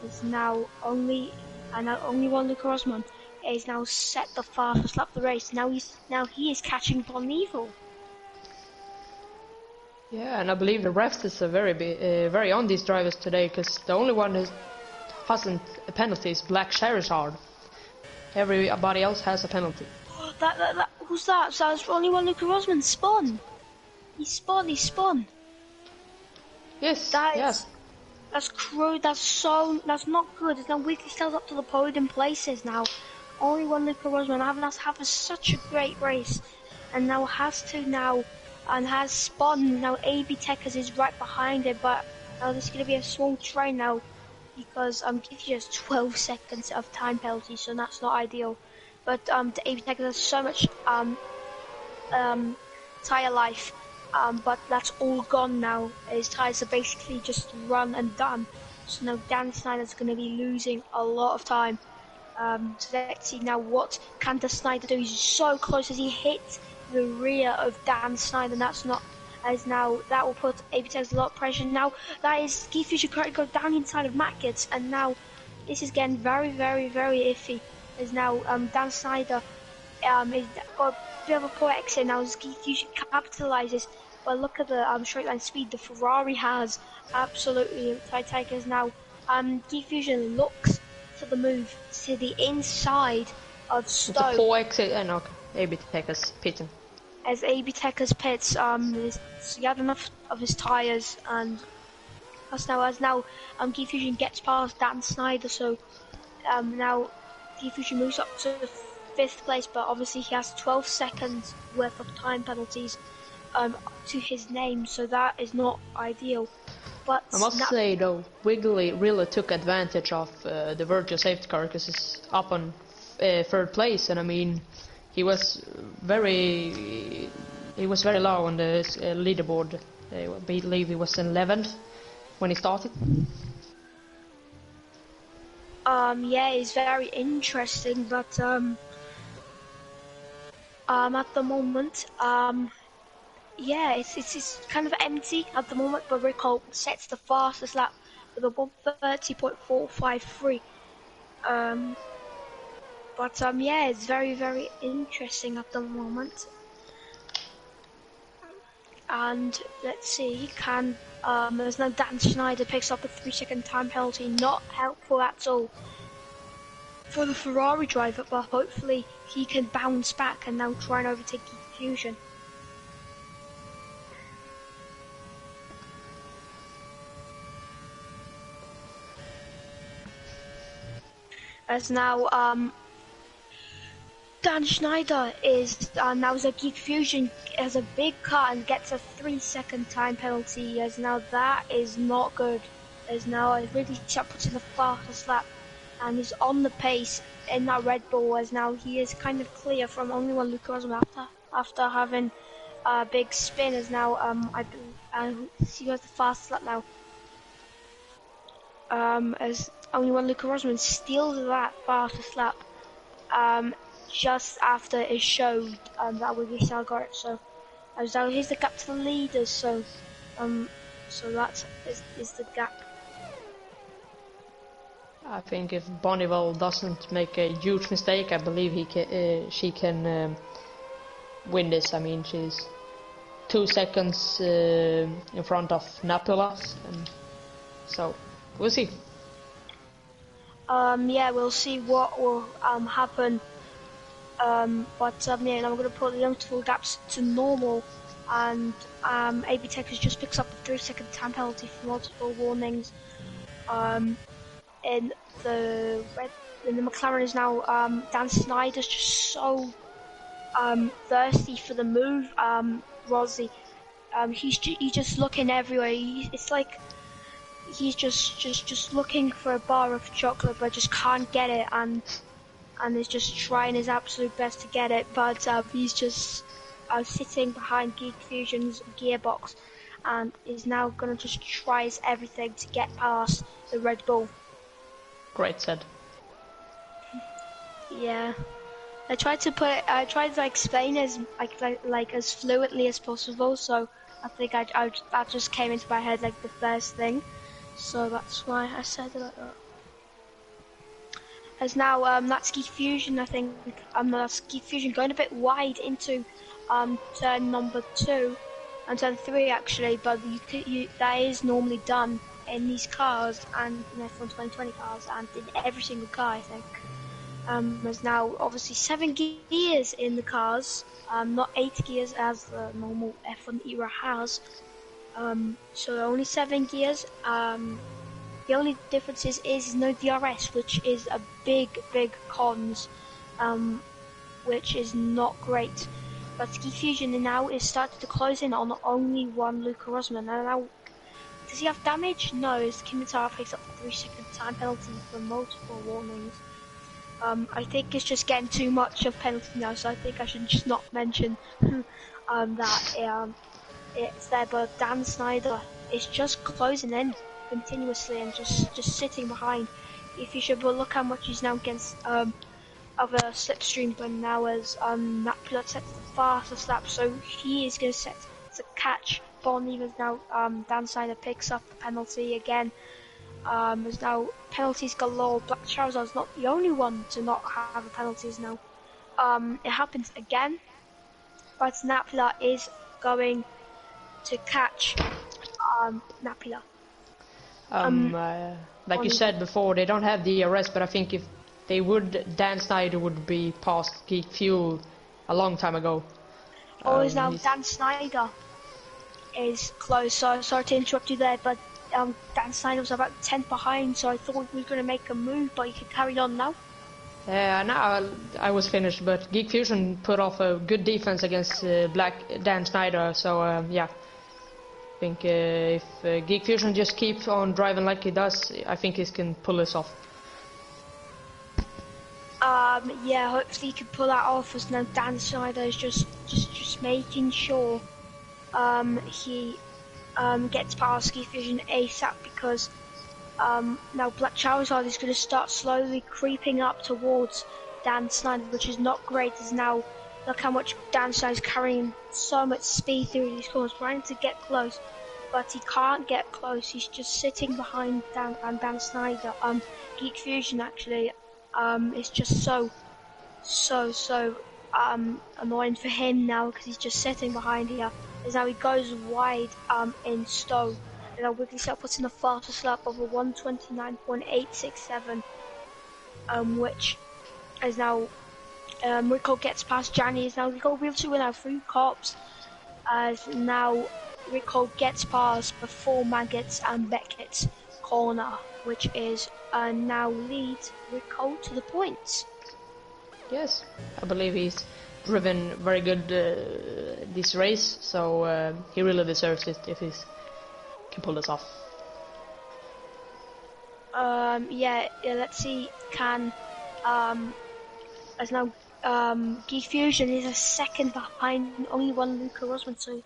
is now only one Luke Rosman is now set the fastest lap of the race. Now he is catching Bon Evil. Yeah, and I believe the refs is very on these drivers today, because the only one who hasn't a penalty is Black Charizard. Everybody else has a penalty. Who's that? So that's only one Luca Rosman spun. He spun. Yes, That's crude. That's not good. There's no weekly still up to the podium places now. Only one Luca Rosman having such a great race, and now has spun. Now AB Techers is right behind it, but now there's going to be a small train now because gives you just 12 seconds of time penalty, so that's not ideal. But the AB Techers has so much tire life, but that's all gone now. His tires are basically just run and done. So now Dan Snyder's going to be losing a lot of time. So let's see now what can Dan Snyder do. He's so close as he hits the rear of Dan Snyder. And that's not as now that will put ABTEX a lot of pressure. Now that is Ski Future currently go down inside of Matt Gibbs, and now this is getting very, very, very iffy. As now Dan Snyder is got a bit of a poor exit now. Ski Future capitalizes, but look at the straight line speed the Ferrari has. Absolutely, Titanic is now. Geek Fusion looks for the move to the inside of Stowe. It's a poor exit, and okay, AB Tech is pitting. As AB Techers pits, he had enough of his tyres, and as now Geek Fusion gets past Dan Snyder, so now Geek Fusion moves up to 5th place, but obviously he has 12 seconds worth of time penalties to his name, so that is not ideal. But I must say though, Wiggly really took advantage of the virtual safety car, because he's up on 3rd place, and I mean he was very low on the leaderboard. I believe he was 11th when he started. Yeah, it's very interesting, but at the moment, yeah, it's kind of empty at the moment, but Rico sets the fastest lap with a 1:30.453. But yeah, it's very, very interesting at the moment. And let's see, there's no Dan Schneider picks up a 3-second time penalty, not helpful at all for the Ferrari driver, but hopefully he can bounce back and now try and overtake Geek Fusion. As now, Dan Schneider is now as a Geek Fusion has a big car and gets a 3-second time penalty. As now that is not good. As now really puts in the fastest lap, and he's on the pace in that Red Bull. As now he is kind of clear from only one Luca Rosberg after having a big spin. As now he has the fastest lap now. As only one Luca Rosberg steals that fastest lap. Just after it showed that Wiggly Sal got it. So here's the gap to the leaders. So that is the gap. I think if Bonneville doesn't make a huge mistake, I believe she can win this. I mean, she's 2 seconds in front of Napolas, and so we'll see. Yeah, we'll see what will happen. But yeah, now we're going to put the interval gaps to normal, and AB Tech just picks up a 3-second time penalty for multiple warnings. In the McLaren is now Dan Snyder's just so thirsty for the move. Rossi, he's just looking everywhere. It's like he's just looking for a bar of chocolate, but just can't get it, and is just trying his absolute best to get it, but he's just sitting behind Geek Fusion's gearbox, and is now gonna just try his everything to get past the Red Bull. Great said. Yeah, I tried to explain as like as fluently as possible, so I think that just came into my head like the first thing, so that's why I said it like that. as now that's Geek Fusion. I think that's Geek Fusion going a bit wide into turn number 2 and turn 3 actually, but that is normally done in these cars and in F1 2020 cars and in every single car, I think. There's now obviously 7 gears in the cars, not 8 gears as the normal F1 era has. So only 7 gears. The only difference is no DRS, which is a big cons, which is not great. But Geek Fusion now is starting to close in on only one Luca Rosman. And now, does he have damage? No, his Kimitara picks up a 3-second time penalty for multiple warnings. I think it's just getting too much of penalty now, so I think I should just not mention that it's there. But Dan Snyder is just closing in continuously and just sitting behind. If you should look how much he's now against other slipstream, but now as that pilot sets the fastest lap, so he is going to set to catch Bond. Even now Dan Snyder picks up the penalty again. There's now penalties galore. Black Charizard's not the only one to not have the penalties now. It happens again, but Napula is going to catch Napula. Like you said before, they don't have the DRS, but I think if they would, Dan Snyder would be past Geek Fuel a long time ago. Is now Dan Snyder is close. So sorry to interrupt you there, but Dan Snyder was about 10 behind, so I thought he was going to make a move, but he could carry on now. Yeah, now I was finished, but Geek Fusion put off a good defense against Black Dan Snyder, so yeah. I think if Geek Fusion just keeps on driving like he does, I think he can pull this off. Yeah, hopefully he can pull that off, as now Dan Snyder is just making sure he gets past Geek Fusion ASAP, because now Black Charizard is going to start slowly creeping up towards Dan Snyder, which is not great. As now, look how much Dan Snyder is carrying so much speed through these corners, trying to get close, but he can't get close. He's just sitting behind Dan Snyder. Geek Fusion actually is just so annoying for him now, because he's just sitting behind here. As now he goes wide in Stowe. And now Wiggly Cell puts in the fastest lap of a 1:29.867, which is now Rico gets past Janny. Is now Rico wheel to win out 3 cops. As now Rico gets past before Maggots and Beckett's corner, which is now leads Rico to the points. Yes, I believe he's driven very good this race, so he really deserves it if he can pull this off. Yeah, let's see, as now Geek Fusion is a second behind only one Luca Rosman,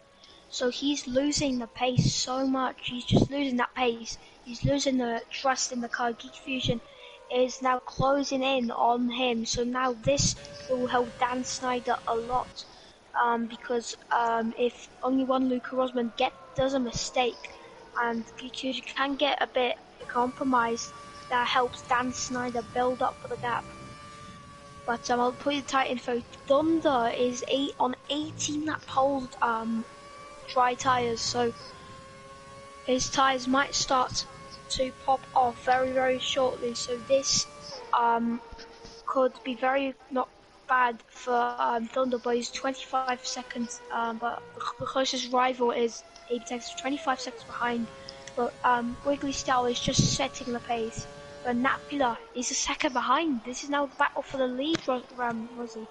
so he's losing the pace so much. He's just losing that pace. He's losing the trust in the car. Geek Fusion is now closing in on him, so now this will help Dan Snyder a lot, because if only one Luca Rosman does a mistake and Geek Fusion can get a bit compromised, that helps Dan Snyder build up the gap. But I'll put you the tight info. Thunder is on 18 lap hold dry tyres, so his tyres might start to pop off very shortly, so this could be very not bad for Thunder, but he's 25 seconds, but the closest rival is Apex 25 seconds behind, but Wiggly Style is just setting the pace, but Napula is a second behind. This is now the battle for the lead, Rosie.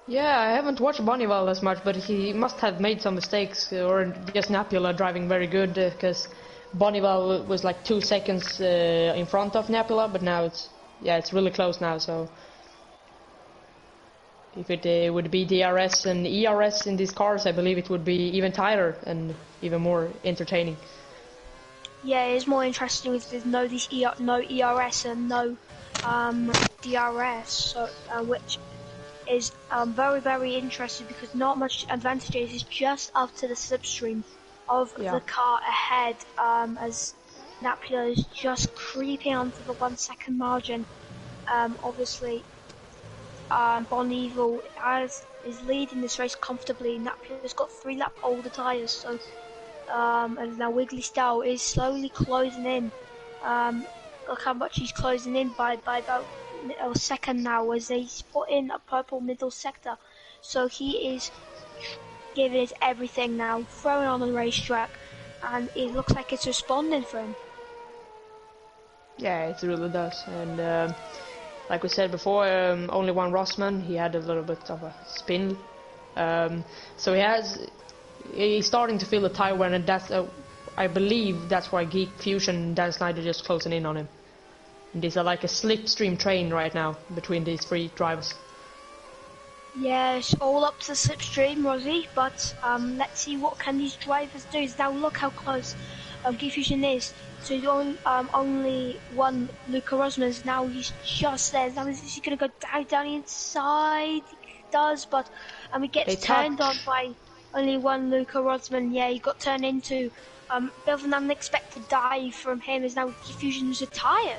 Yeah, I haven't watched Bonnival as much, but he must have made some mistakes, or just Napula driving very good, because Bonnival was like 2 seconds in front of Napula, but now it's really close now, so if it would be DRS and ERS in these cars, I believe it would be even tighter and even more entertaining. Yeah, it's more interesting if there's no ERS and no DRS, so which is very interesting, because not much advantages. It's just up to the slipstream of the car ahead, as Napula is just creeping onto the 1 second margin, Obviously, Bon Evil is leading this race comfortably. Napia's got 3 lap older tyres, so and now Wiggly Style is slowly closing in. Look how much he's closing in by about a second now, as he's put in a purple middle sector. So he is giving it everything now, throwing on the racetrack, and it looks like it's responding for him. Yeah, it really does. And like we said before, only one Rossman. He had a little bit of a spin, so he's starting to feel the tire wear, and that's I believe that's why Geek Fusion and Dan Snyder just closing in on him. And these are like a slipstream train right now between these 3 drivers. Yeah, it's all up to the slipstream, Rosie, but let's see what can these drivers do. Now look how close Geek Fusion is. So only one Luca Rosman's now. He's just there. Now is he gonna go down the inside? He does, but he gets turned on by only one Luca Rosman. Yeah, he got turned into. Bit of an unexpected dive from him. As now Geek Fusion's retired.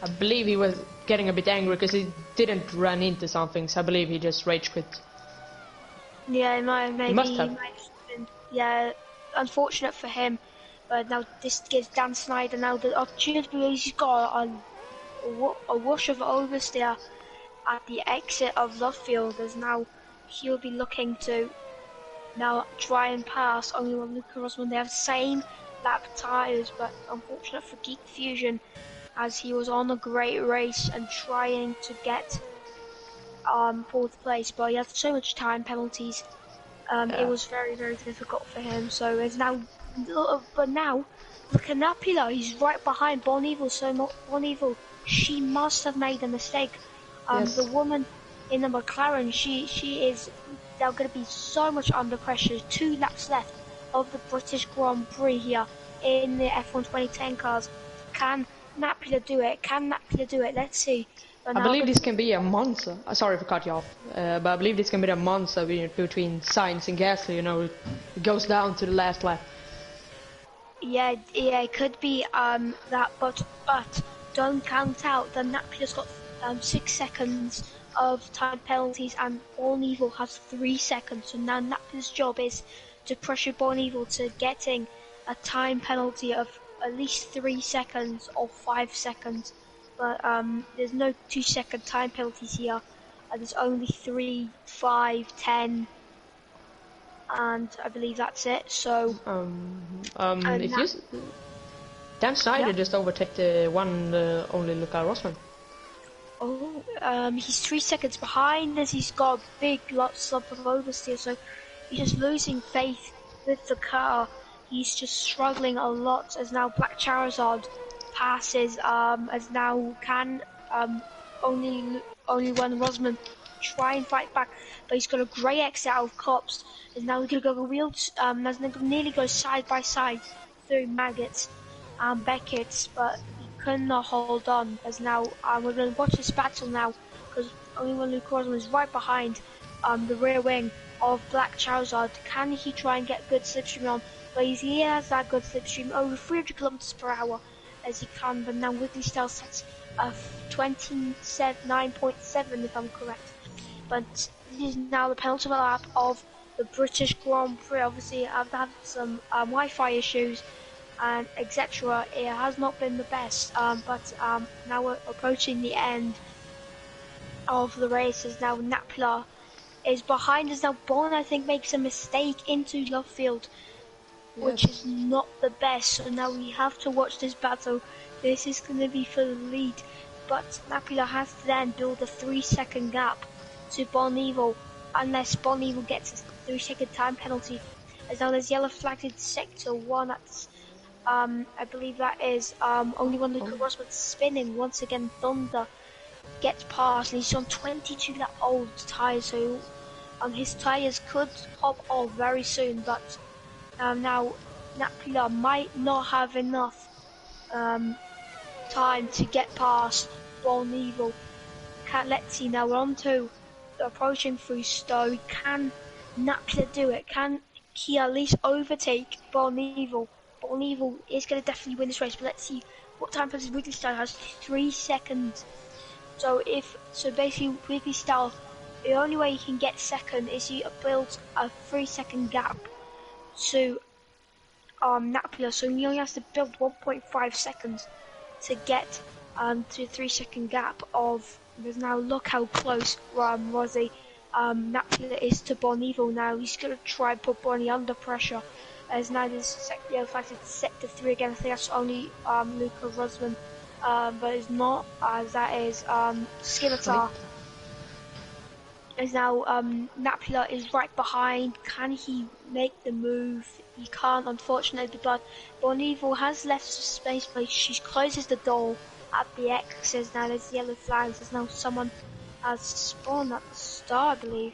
I believe he was getting a bit angry because he didn't run into something. So I believe he just rage quit. Yeah, maybe. He must have. Been, yeah, unfortunate for him. But now this gives Dan Snyder now the opportunity, because he's got a wash of oversteer at the exit of Lovefield, as now he'll be looking to now try and pass only one Luca Rosman. They have the same lap tyres, but unfortunate for Geek Fusion, as he was on a great race and trying to get 4th place, but he had so much time penalties. It was very, very difficult for him. So it's now. But now, look at Napila, he's right behind Bon Evil, so Bon Evil, she must have made a mistake. Yes. The woman in the McLaren, she is now going to be so much under pressure. 2 laps left of the British Grand Prix here in the F1 2010 cars. Can Napila do it? Can Napila do it? Let's see. I believe this can be a Monza. Sorry for cutting you off, but I believe this can be a Monza between Sainz and Gasly. You know, it goes down to the last lap. Yeah, it could be that, but don't count out that Napia's got 6 seconds of time penalties, and Bon Evil has 3 seconds. So now Napia's job is to pressure Bon Evil to getting a time penalty of at least 3 seconds or 5 seconds. But there's no 2-second time penalties here. There's only 3, 5, 10. And I believe that's it. So if you Dan Snyder just overtook the one only Luca Rosman. Oh, he's 3 seconds behind, as he's got a big lots of oversteer, so he's just losing faith with the car. He's just struggling a lot, as now Black Charizard passes, as now can only one Rosman try and fight back, but he's got a grey exit out of Cops. Is now going to go wheels, as they nearly go side by side through Maggots and Beckett's, but he could not hold on. As now we're going to watch this battle now, because only one Luke Rosman is right behind the rear wing of Black Charizard. Can he try and get good slipstream on? But he has that good slipstream, over 300 kilometers per hour as he can. But now Wiggly Style sets 29.7 if I'm correct. But this is now the penultimate lap of the British Grand Prix. Obviously, I've had some Wi-Fi issues and etc. It has not been the best, but now we're approaching the end of the race. As now Napla is behind us. Now Bon, I think, makes a mistake into Lovefield, which is not the best. So now we have to watch this battle. This is going to be for the lead, but Napla has to then build a 3-second gap to Bon Evil, unless Bon Evil gets a 3-second time penalty. As now there's yellow flagged in sector 1 at I believe that is only one Luca Rosberg spinning. Once again, Thunder gets past, and he's on 22 that old tyres, so his tyres could pop off very soon. But now Napula might not have enough time to get past Bon Evil. Let's see, now we're on to approaching through Stowe. Can Napula do it? Can he at least overtake Bon Evil? Bon Evil is going to definitely win this race, but let's see what time Wiggly Style has. 3 seconds So basically Wiggly Style, the only way you can get second is you build a 3 second gap to Napier, so he only has to build 1.5 seconds to get to the 3 second gap of. There's now look how close Rosie Napier is to Bonivo now. He's gonna try and put Bonnie under pressure. As now there's the other fact it's set to 3 again. I think that's only Luca Rosman, but it's not, as that is Scimitar. As now Napula is right behind. Can he make the move? He can't, unfortunately, but Bonivo has left space, but she closes the door at the X's. Now there's yellow flags. There's now someone has spawned at the start, I believe.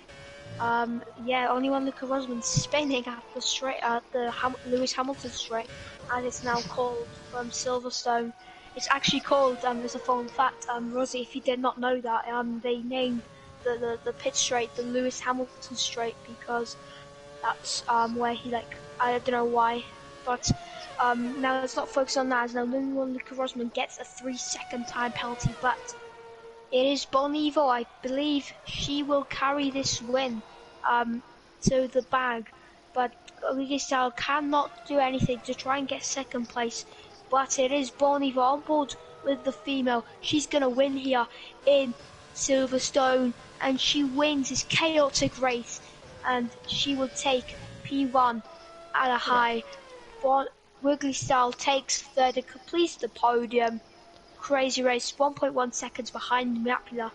Yeah, only one Luca Rosman spinning at the straight at the Lewis Hamilton straight, and it's now called from Silverstone. It's actually called, there's a fun fact, Rosie, if you did not know that, they named the pit straight the Lewis Hamilton straight because that's where he, like, I don't know why, but now let's not focus on that, as now only one Luca Rosman gets a 3 second time penalty, but it is Bonivo, I believe she will carry this win to the bag, but Style cannot do anything to try and get second place, but it is Bonivo on board with the female. She's going to win here in Silverstone, and she wins this chaotic race, and she will take P1 at a high. Wiggly Style takes third and completes the podium. Crazy race, 1.1 seconds behind Mapula,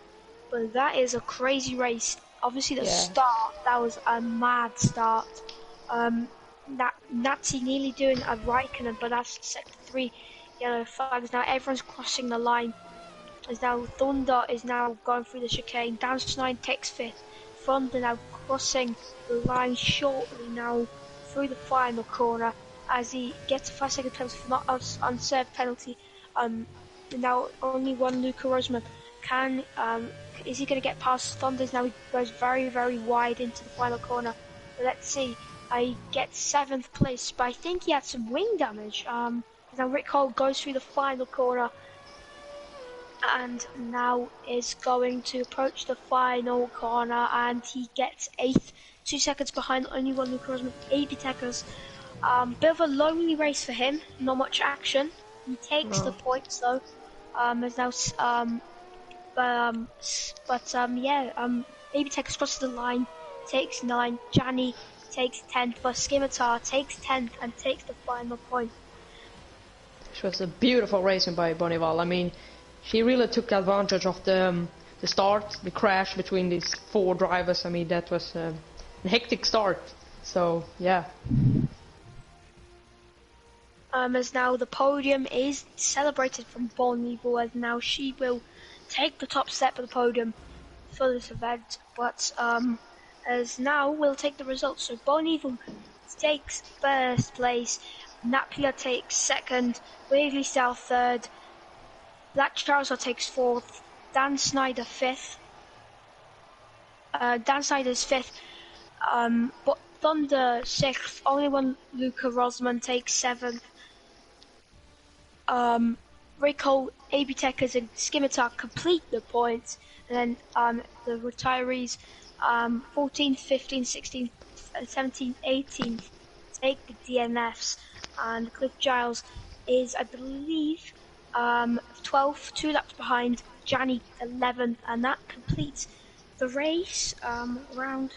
but that is a crazy race. Obviously the start, that was a mad start. Nazi nearly doing a Raikkonen, but that's sector 3 yellow flags. Now everyone's crossing the line. As now Thunder is now going through the chicane. Dance 9 takes 5th. Thunder now crossing the line shortly now through the final corner as he gets a 5 second penalty for not unserved penalty. Now only one Luca Rosman can, is he going to get past Thunders? Now he goes very, very wide into the final corner. But let's see, he gets 7th place, but I think he had some wing damage. Now Rick Cole goes through the final corner and now is going to approach the final corner, and he gets 8th, 2 seconds behind only one Luca Rosman, 80 Techers. Bit of a lonely race for him, not much action. He takes the points though. As now, Baby Tech crosses the line, takes 9. Jani takes 10th, but Scimitar takes 10th and takes the final point. It was a beautiful racing by Bonival. I mean, she really took advantage of the start, the crash between these 4 drivers. I mean, that was a hectic start. So yeah. As now the podium is celebrated from Bonival, as now she will take the top step of the podium for this event, but as now we'll take the results. So Bonival takes 1st place, Napia takes 2nd, Waverley South 3rd, Black Charizard takes 4th, Dan Snyder 5th, Dan Snyder's 5th, but Thunder 6th, only one Luca Rosman takes 7th. Rico, AB Techers and Scimitar complete the points, and then the retirees 14th, 15th, 16th, 17th, 18th take the DNFs, and Cliff Giles is, I believe, 12th, 2 laps behind, Jani 11th, and that completes the race. Around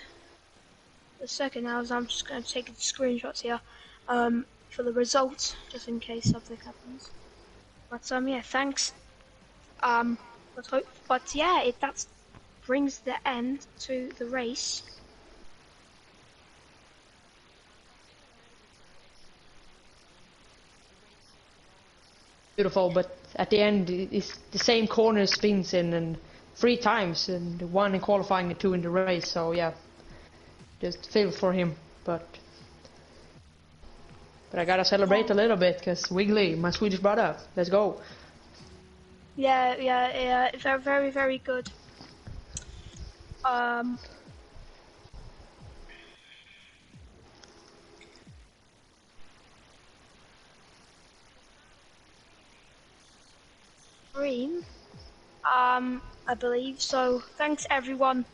the second now, I'm just going to take the screenshots here for the results, just in case something happens. But yeah, thanks. But yeah, that brings the end to the race. Beautiful, but at the end it's the same corner spins in and 3 times, and 1 in qualifying and 2 in the race. So yeah, just feel for him, but I gotta celebrate a little bit because Wiggly, my Swedish brother, let's go. Yeah, very, very, very good. Dream. I believe. So thanks everyone